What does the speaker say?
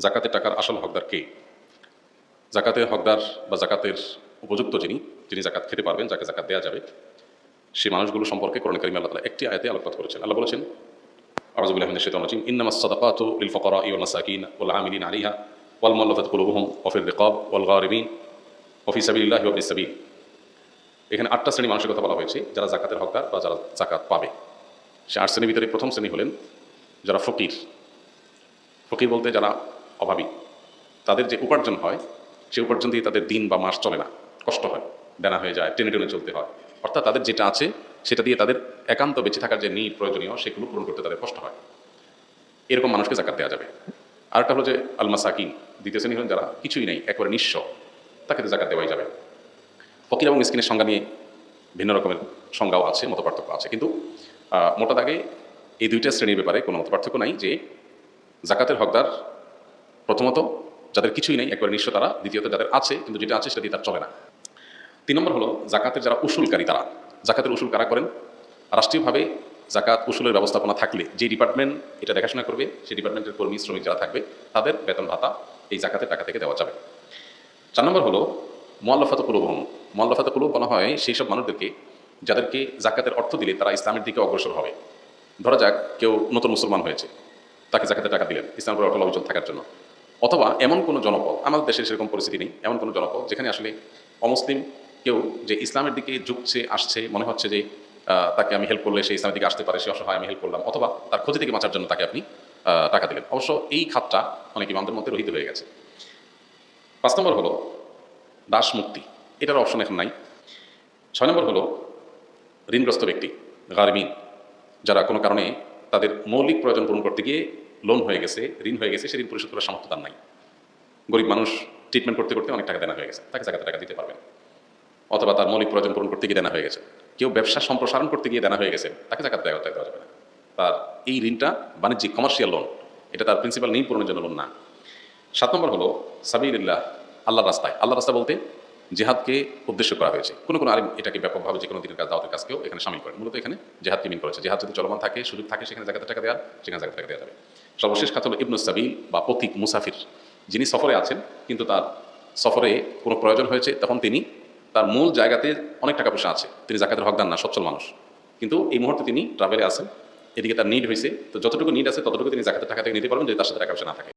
জাকাতের টাকার আসল হকদার কে? জাকাতের হকদার বা জাকাতের উপযুক্ত যিনি জাকাত খেতে পারবেন, যাকে জাকাত দেওয়া যাবে, সেই মানুষগুলো সম্পর্কে কোরআন কারীমে আল্লাহ তাআলা একটি আয়াতে আলোকপাত করেছেন। আল্লাহ বলেছেন, আউযু বিল্লাহি মিনাশ শাইতানির রাজীম, ইন্নামাস সাদাকাতু লিল ফুকারাই ওয়াল মাসাকিন ওয়াল আমিলিনা আলাইহা ওয়াল মুআল্লাফাতি কুলুবুহুম ওয়া ফির রিকাব ওয়াল গারিমিন ওয়া ফি সাবিলিল্লাহি ওয়া ইবনিস সাবিল। এখানে 8টা শ্রেণী মানুষের কথা বলা হয়েছে যারা জাকাতের হকদার বা যারা জাকাত পাবে। সে 8 শ্রেণীর ভিতরে প্রথম শ্রেণী হলেন যারা ফকির। ফকির বলতে যারা অভাবী, তাদের যে উপার্জন হয় সেই উপার্জন দিয়ে তাদের দিন বা মাস চলে না, কষ্ট হয়, দেনা হয়ে যায়, টেনে টেনে চলতে হয়। অর্থাৎ তাদের যেটা আছে সেটা দিয়ে তাদের একান্ত বেঁচে থাকার যে নিড প্রয়োজনীয় সেগুলো পূরণ করতে তাদের কষ্ট হয়। এরকম মানুষকে জাকাত দেওয়া যাবে। আরেকটা হলো যে আল মাসাকিন, দ্বিতীয় শ্রেণী হলেন যারা কিছুই নেই, একেবারে নিঃস্ব, তাকে তো জাকাত দেওয়াই যাবে। ফকির এবং মিসকিনের সংজ্ঞা নিয়ে ভিন্ন রকমের সংজ্ঞাও আছে, মত পার্থক্য আছে, কিন্তু মোটা দাগে এই দুইটা শ্রেণীর ব্যাপারে কোনো মত পার্থক্য নাই যে জাকাতের হকদার প্রথমত যাদের কিছুই নেই, একবারে নিঃস্ব তারা, দ্বিতীয়ত যাদের আছে কিন্তু যেটা আছে সেটা দিয়ে তার চলে না। 3 নম্বর হলো জাকাতের যারা উসুলকারী তারা। জাকাতের উসুল কারা করেন? রাষ্ট্রীয়ভাবে জাকাত উসুলের ব্যবস্থাপনা থাকলে যে ডিপার্টমেন্ট এটা দেখাশোনা করবে সেই ডিপার্টমেন্টের কর্মী শ্রমিক যারা থাকবে তাদের বেতন ভাতা এই জাকাতের টাকা থেকে দেওয়া যাবে। 4 নম্বর হলো মুআল্লাফাতু কুলুবুহুম। মুআল্লাফাতু কুলুব বলা হয় সেই সব মানুষদেরকে যাদেরকে জাকাতের অর্থ দিলে তারা ইসলামের দিকে অগ্রসর হবে। ধরা যাক কেউ নতুন মুসলমান হয়েছে, তাকে জাকাতের টাকা দিলেন ইসলামের উপর অটল অবিচল থাকার জন্য। অথবা এমন কোনো জনপদ, আমাদের দেশে সেরকম পরিস্থিতি নেই, এমন কোনো জনপদ যেখানে আসলে অমুসলিম কেউ যে ইসলামের দিকে ঝুঁকছে, আসছে, মনে হচ্ছে যে তাকে আমি হেল্প করলে সে ইসলামের দিকে আসতে পারে, সে অসহায়, আমি হেল্প করলাম, অথবা তার ক্ষতি থেকে বাঁচার জন্য তাকে আপনি টাকা দিলেন। অবশ্য এই খাতটা অনেক ইমামদের মধ্যে রহিত হয়ে গেছে। 5 নম্বর হলো দাস মুক্তি, এটার অপশন এখন নাই। 6 নম্বর হলো ঋণগ্রস্ত ব্যক্তি, গারমিন, যারা কোনো কারণে তাদের মৌলিক প্রয়োজন পূরণ করতে গিয়ে লোন হয়ে গেছে, ঋণ হয়ে গেছে, সে ঋণ পরিশোধ করার সামর্থ্য তার নাই। গরিব মানুষ, ট্রিটমেন্ট করতে করতে অনেক টাকা দেনা হয়ে গেছে, তাকে জাকাতের টাকা দিতে পারবেন। অথবা তার মৌলিক প্রয়োজন পূরণ করতে গিয়ে দেনা হয়ে গেছে, কেউ ব্যবসা সম্প্রসারণ করতে গিয়ে দেনা হয়ে গেছে, তাকে জাকাত দেওয়া যাবে না। তার এই ঋণটা বাণিজ্যিক কমার্শিয়াল লোন, এটা তার প্রিন্সিপাল নিড পূরণের জন্য লোন না। 7 নম্বর হলো সাবিলিল্লাহ, আল্লাহর রাস্তায়। আল্লাহর রাস্তা বলতে জেহাদকে উদ্দেশ্য করা হয়েছে। কোনো আলিম এটাকে ব্যাপকভাবে যে কোনো দিনের কাজ, দাওয়াতের কাজকেও এখানে শামিল করেন। মূলত এখানে জেহাদকে মিন করেছে। জেহাদ যদি চলমান থাকে, সুযোগ থাকে, সেখানে জাকাতের টাকা দেওয়ার, সেখানে জাকাতের টাকা দেওয়া যাবে। সর্বশেষ খাত হলো ইবনুস সাবিল বা পথিক, মুসাফির, যিনি সফরে আছেন কিন্তু তার সফরে কোনো প্রয়োজন হয়েছে, তখন তিনি তার মূল জায়গাতে অনেক টাকা পয়সা আছে, তিনি জাকাতের হকদার না, সচ্ছল মানুষ, কিন্তু এই মুহূর্তে তিনি ট্রাভেলে আছেন, এদিকে তার নিড হয়েছে, তো যতটুকু নিড আছে ততটুকু তিনি জাকাতের টাকা থেকে নিতে পারবেন যদি তার সাথে টাকা পয়সা না থাকে।